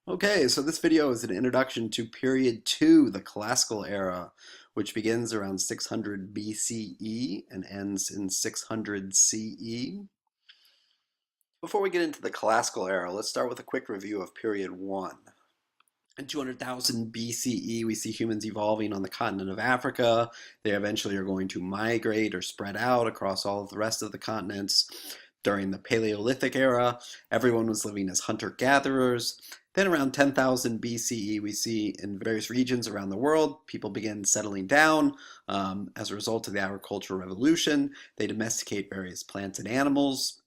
Okay, so this video is an introduction to period 2, the classical era, which begins around 600 BCE and ends in 600 CE. Before we get into the classical era, let's start with a quick review of period 1. In 200,000 BCE, we see humans evolving on the continent of Africa. They eventually are going to migrate or spread out across all of the rest of the continents. During the Paleolithic era, everyone was living as hunter-gatherers. Then around 10,000 BCE, we see in various regions around the world, people begin settling down. As a result of the agricultural revolution, they domesticate various plants and animals.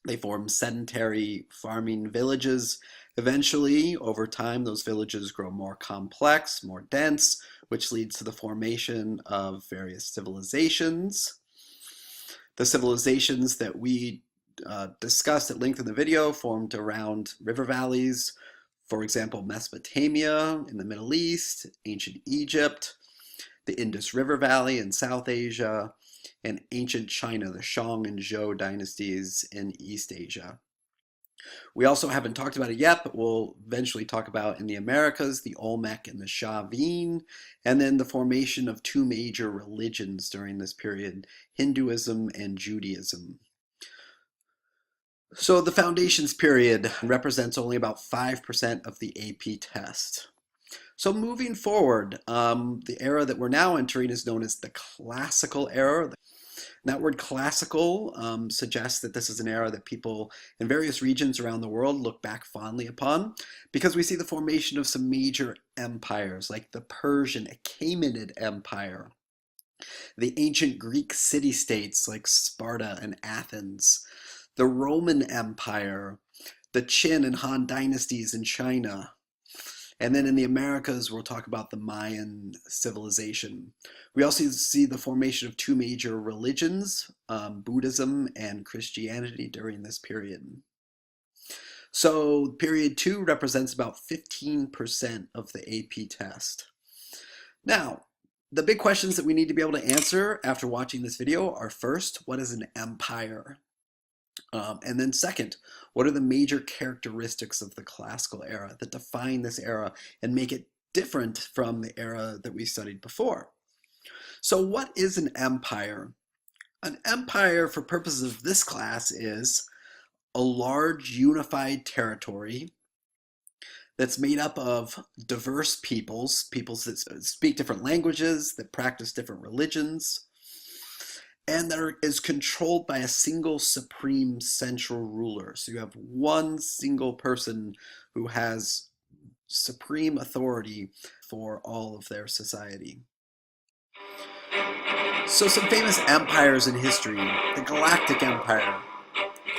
They form sedentary farming villages. Eventually, over time, those villages grow more complex, more dense, which leads to the formation of various civilizations. The civilizations that we discussed at length in the video formed around river valleys. For example, Mesopotamia in the Middle East, ancient Egypt, the Indus River Valley in South Asia, and ancient China, the Shang and Zhou dynasties in East Asia. We also haven't talked about it yet, but we'll eventually talk about in the Americas, the Olmec and the Shavian, and then the formation of two major religions during this period, Hinduism and Judaism. So the foundations period represents only about 5% of the AP test. So moving forward, the era that we're now entering is known as the classical era. That word classical suggests that this is an era that people in various regions around the world look back fondly upon because we see the formation of some major empires like the Persian Achaemenid Empire, the ancient Greek city-states like Sparta and Athens, the Roman Empire, the Qin and Han dynasties in China. And then in the Americas, we'll talk about the Mayan civilization. We also see the formation of two major religions, Buddhism and Christianity during this period. So period 2 represents about 15% of the AP test. Now, the big questions that we need to be able to answer after watching this video are first, what is an empire? And then second, what are the major characteristics of the classical era that define this era and make it different from the era that we studied before? So what is an empire? An empire, for purposes of this class, is a large unified territory that's made up of diverse peoples that speak different languages, that practice different religions, and that is controlled by a single supreme central ruler. So you have one single person who has supreme authority for all of their society. So some famous empires in history, the Galactic Empire.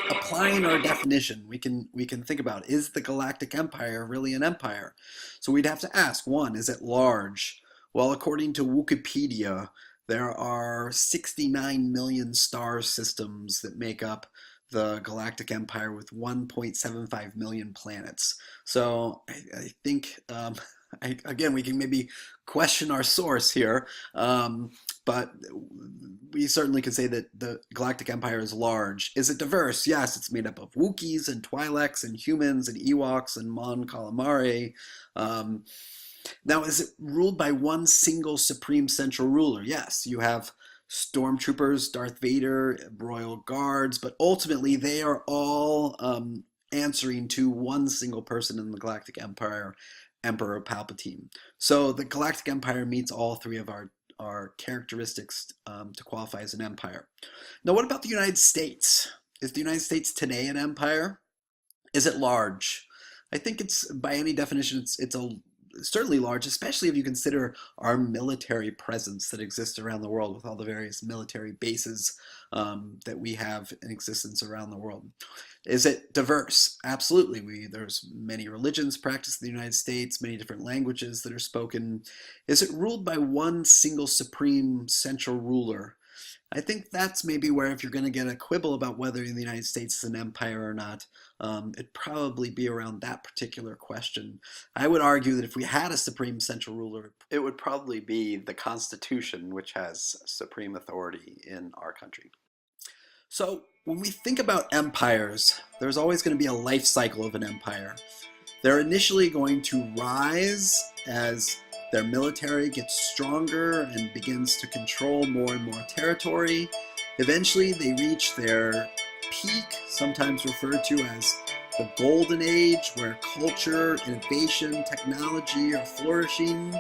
Applying our definition, we can think about, is the Galactic Empire really an empire? So we'd have to ask, one, is it large? Well, according to Wikipedia, there are 69 million star systems that make up the Galactic Empire with 1.75 million planets. So I think, again, we can maybe question our source here, but we certainly can say that the Galactic Empire is large. Is it diverse? Yes, it's made up of Wookiees and Twi'leks and humans and Ewoks and Mon Calamari. Now, is it ruled by one single supreme central ruler? Yes, you have stormtroopers, Darth Vader, royal guards, but ultimately they are all answering to one single person in the Galactic Empire, Emperor Palpatine. So the Galactic Empire meets all three of our characteristics to qualify as an empire. Now, what about the United States? Is the United States today an empire? Is it large? I think it's, by any definition, it's certainly large, especially if you consider our military presence that exists around the world with all the various military bases that we have in existence around the world. Is it diverse? Absolutely. There's many religions practiced in the United States, many different languages that are spoken. Is it ruled by one single supreme central ruler? I think that's maybe where, if you're going to get a quibble about whether the United States is an empire or not, it'd probably be around that particular question. I would argue that if we had a supreme central ruler, it would probably be the Constitution, which has supreme authority in our country. So when we think about empires, there's always going to be a life cycle of an empire. They're initially going to rise as their military gets stronger and begins to control more and more territory. Eventually, they reach their peak, sometimes referred to as the golden age, where culture, innovation, technology are flourishing.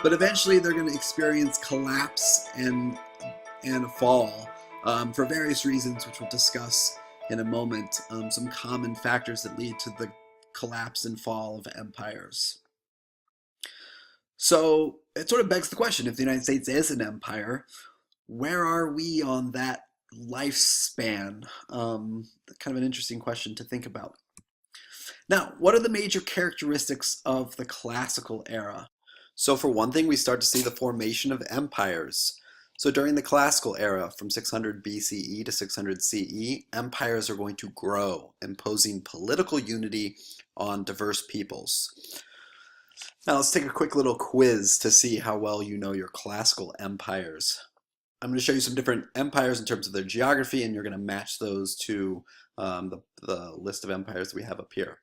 But eventually, they're going to experience collapse and a fall for various reasons, which we'll discuss in a moment. Some common factors that lead to the collapse and fall of empires. So it sort of begs the question, if the United States is an empire, where are we on that lifespan? Kind of an interesting question to think about. Now, what are the major characteristics of the classical era? So, for one thing, we start to see the formation of empires. So, during the classical era, from 600 BCE to 600 CE, empires are going to grow, imposing political unity on diverse peoples. Now, let's take a quick little quiz to see how well you know your classical empires. I'm going to show you some different empires in terms of their geography, and you're going to match those to the list of empires that we have up here.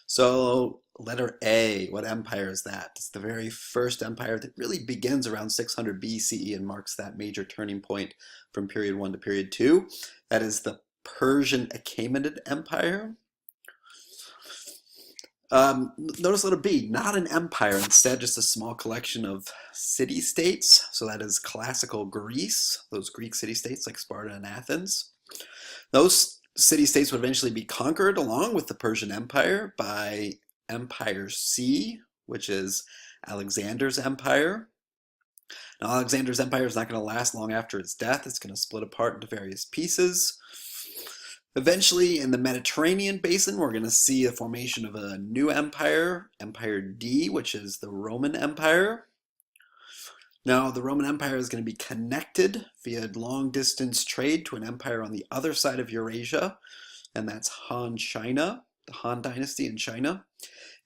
So, letter A, what empire is that? It's the very first empire that really begins around 600 BCE and marks that major turning point from period 1 to period 2. That is the Persian Achaemenid Empire. Notice letter B, not an empire, instead just a small collection of city-states. So that is classical Greece, those Greek city-states like Sparta and Athens. Those city-states would eventually be conquered along with the Persian Empire by Empire C, which is Alexander's empire. Now, Alexander's empire is not going to last long after his death. It's going to split apart into various pieces. Eventually, in the Mediterranean basin, we're going to see the formation of a new empire, Empire D, which is the Roman Empire. Now, the Roman Empire is going to be connected via long-distance trade to an empire on the other side of Eurasia, and that's Han China, the Han Dynasty in China.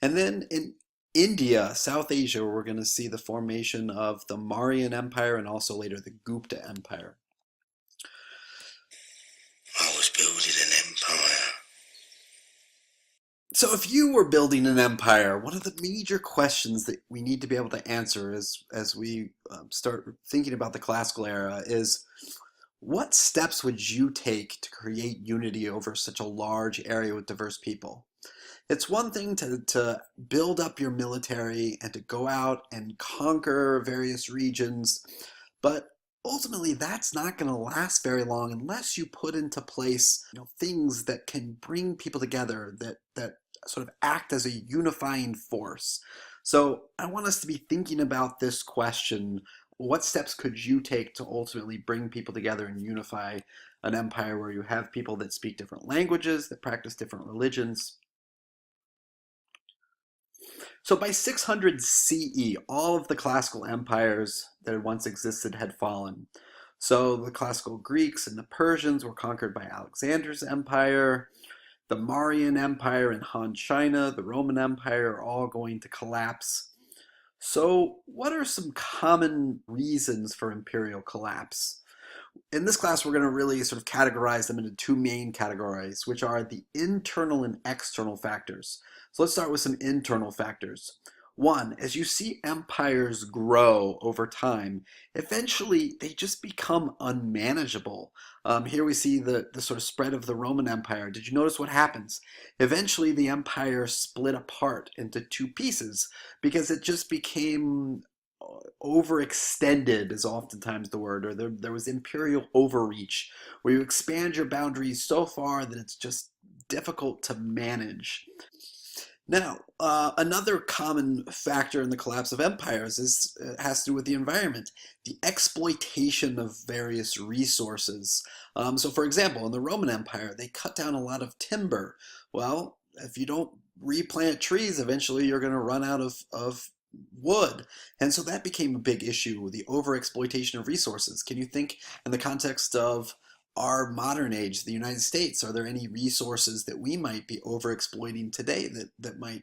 And then in India, South Asia, we're going to see the formation of the Mauryan Empire and also later the Gupta Empire. I was building an empire. So if you were building an empire, one of the major questions that we need to be able to answer as we start thinking about the classical era is, what steps would you take to create unity over such a large area with diverse people? It's one thing to build up your military and to go out and conquer various regions, but ultimately that's not going to last very long unless you put into place, things that can bring people together, that sort of act as a unifying force. So I want us to be thinking about this question. What steps could you take to ultimately bring people together and unify an empire where you have people that speak different languages, that practice different religions? So by 600 CE, all of the classical empires that had once existed had fallen. So the classical Greeks and the Persians were conquered by Alexander's empire. The Mauryan Empire and Han China, the Roman Empire, are all going to collapse. So what are some common reasons for imperial collapse? In this class, we're going to really sort of categorize them into two main categories, which are the internal and external factors. So let's start with some internal factors. One, as you see empires grow over time, eventually they just become unmanageable. Here we see the sort of spread of the Roman Empire. Did you notice what happens? Eventually the empire split apart into two pieces because it just became overextended, is oftentimes the word, or there was imperial overreach, where you expand your boundaries so far that it's just difficult to manage. Now, another common factor in the collapse of empires has to do with the environment, the exploitation of various resources. So, for example, in the Roman Empire, they cut down a lot of timber. Well, if you don't replant trees, eventually you're going to run out of wood. And so that became a big issue, the overexploitation of resources. Can you think in the context of our modern age, the United States, are there any resources that we might be overexploiting today that might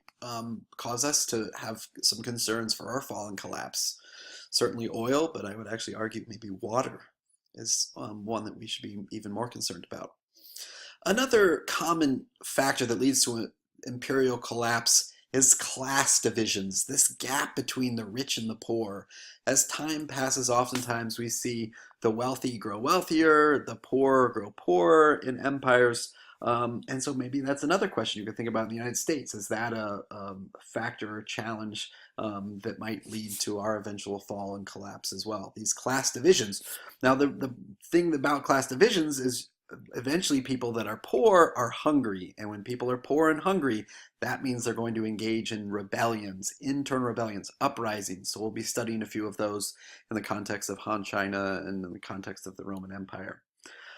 cause us to have some concerns for our fall and collapse? Certainly oil, but I would actually argue maybe water is one that we should be even more concerned about. Another common factor that leads to an imperial collapse is class divisions, this gap between the rich and the poor. As time passes, oftentimes we see the wealthy grow wealthier, the poor grow poorer in empires. And so maybe that's another question you could think about in the United States. Is that a factor or challenge that might lead to our eventual fall and collapse as well? These class divisions. Now, the thing about class divisions is eventually people that are poor are hungry. And when people are poor and hungry, that means they're going to engage in rebellions, internal rebellions, uprisings. So we'll be studying a few of those in the context of Han China and in the context of the Roman Empire.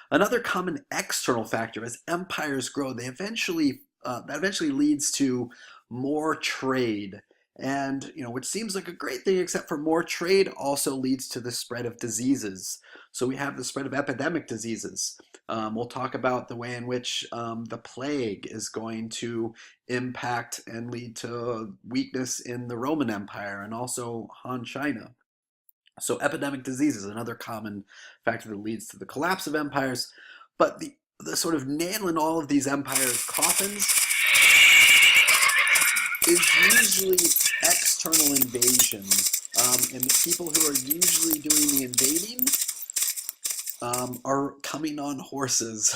Another common external factor as empires grow, that eventually leads to more trade. And which seems like a great thing, except for more trade also leads to the spread of diseases. So we have the spread of epidemic diseases. We'll talk about the way in which the plague is going to impact and lead to weakness in the Roman Empire and also Han China. So epidemic disease is another common factor that leads to the collapse of empires. But the sort of nail in all of these empires' coffins is usually external invasion. And the people who are usually doing the invading are coming on horses,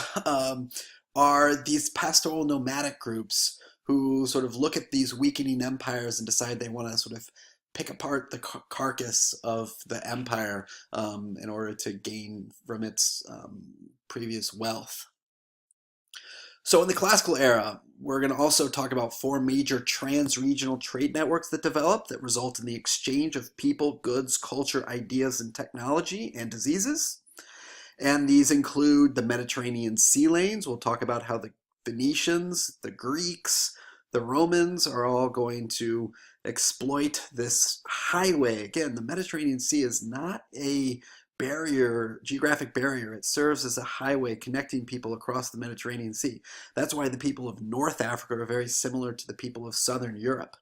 are these pastoral nomadic groups who sort of look at these weakening empires and decide they want to sort of pick apart the carcass of the empire in order to gain from its previous wealth. So in the classical era, we're going to also talk about four major trans-regional trade networks that develop that result in the exchange of people, goods, culture, ideas, and technology and diseases. And these include the Mediterranean sea lanes. We'll talk about how the Phoenicians, the Greeks, the Romans are all going to exploit this highway. Again, the Mediterranean Sea is not a geographic barrier. It serves as a highway connecting people across the Mediterranean Sea. That's why the people of North Africa are very similar to the people of Southern Europe.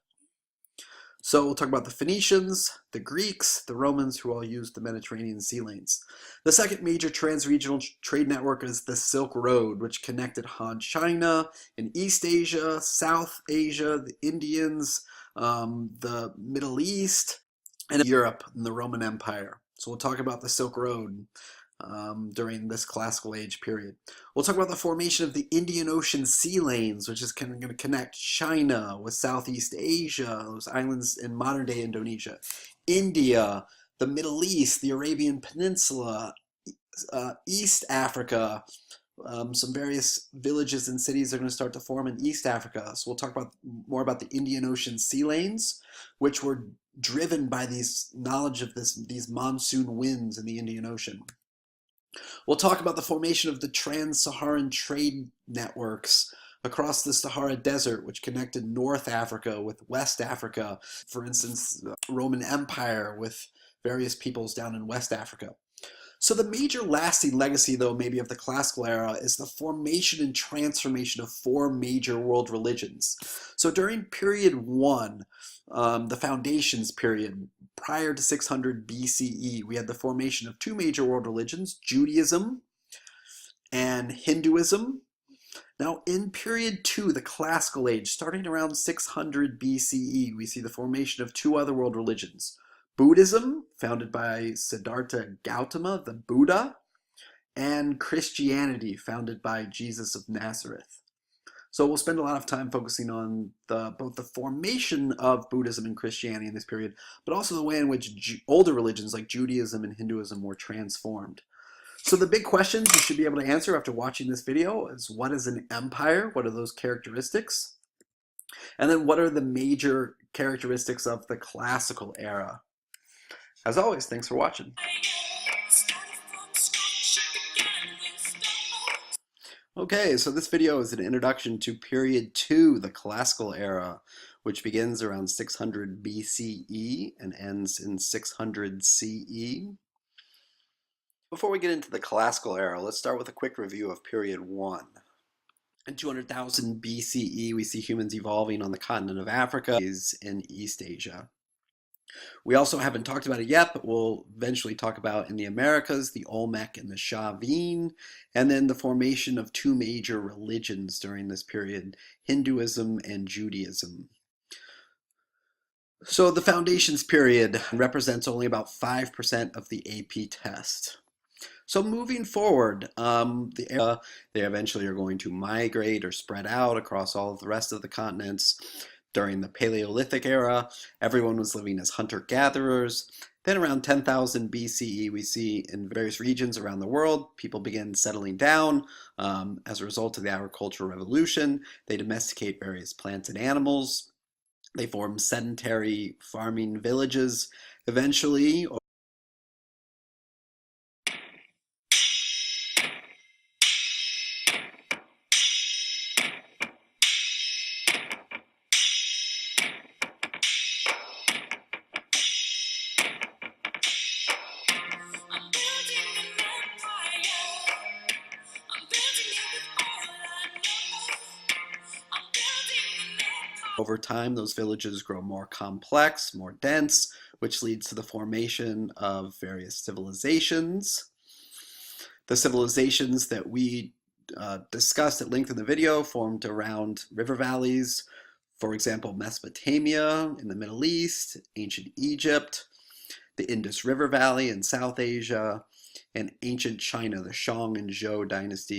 So we'll talk about the Phoenicians, the Greeks, the Romans, who all used the Mediterranean sea lanes. The second major trans-regional trade network is the Silk Road, which connected Han China in East Asia, South Asia, the Indians, the Middle East, and Europe and the Roman Empire. So we'll talk about the Silk Road during this classical age period. We'll talk about the formation of the Indian Ocean sea lanes, which is going to connect China with Southeast Asia, those islands in modern day Indonesia, India, the Middle East, the Arabian Peninsula, East Africa. Some various villages and cities are going to start to form in East Africa. So we'll talk more about the Indian Ocean sea lanes, which were driven by these knowledge of these monsoon winds in the Indian Ocean. We'll talk about the formation of the trans-Saharan trade networks across the Sahara Desert, which connected North Africa with West Africa. For instance, the Roman Empire with various peoples down in West Africa. So the major lasting legacy, though, maybe of the classical era is the formation and transformation of four major world religions. So during period 1, the foundations period, prior to 600 BCE, we had the formation of two major world religions, Judaism and Hinduism. Now in period 2, the classical age, starting around 600 BCE, we see the formation of two other world religions, Buddhism, founded by Siddhartha Gautama, the Buddha, and Christianity, founded by Jesus of Nazareth. So we'll spend a lot of time focusing on both the formation of Buddhism and Christianity in this period, but also the way in which older religions like Judaism and Hinduism were transformed. So the big questions you should be able to answer after watching this video is, what is an empire? What are those characteristics? And then what are the major characteristics of the classical era? As always, thanks for watching. Okay, so this video is an introduction to period 2, the classical era, which begins around 600 BCE and ends in 600 CE. Before we get into the classical era, let's start with a quick review of period 1. In 200,000 BCE, we see humans evolving on the continent of Africa in East Asia. We also haven't talked about it yet, but we'll eventually talk about in the Americas, the Olmec and the Chavin, and then the formation of two major religions during this period, Hinduism and Judaism. So the foundations period represents only about 5% of the AP test. So moving forward, they eventually are going to migrate or spread out across all of the rest of the continents. During the Paleolithic era, everyone was living as hunter-gatherers. Then around 10,000 BCE, we see in various regions around the world, people begin settling down. As a result of the agricultural revolution, they domesticate various plants and animals. They form sedentary farming villages. Eventually, over time, those villages grow more complex, more dense, which leads to the formation of various civilizations. The civilizations that we discussed at length in the video formed around river valleys. For example, Mesopotamia in the Middle East, ancient Egypt, the Indus River Valley in South Asia, and ancient China, the Shang and Zhou dynasty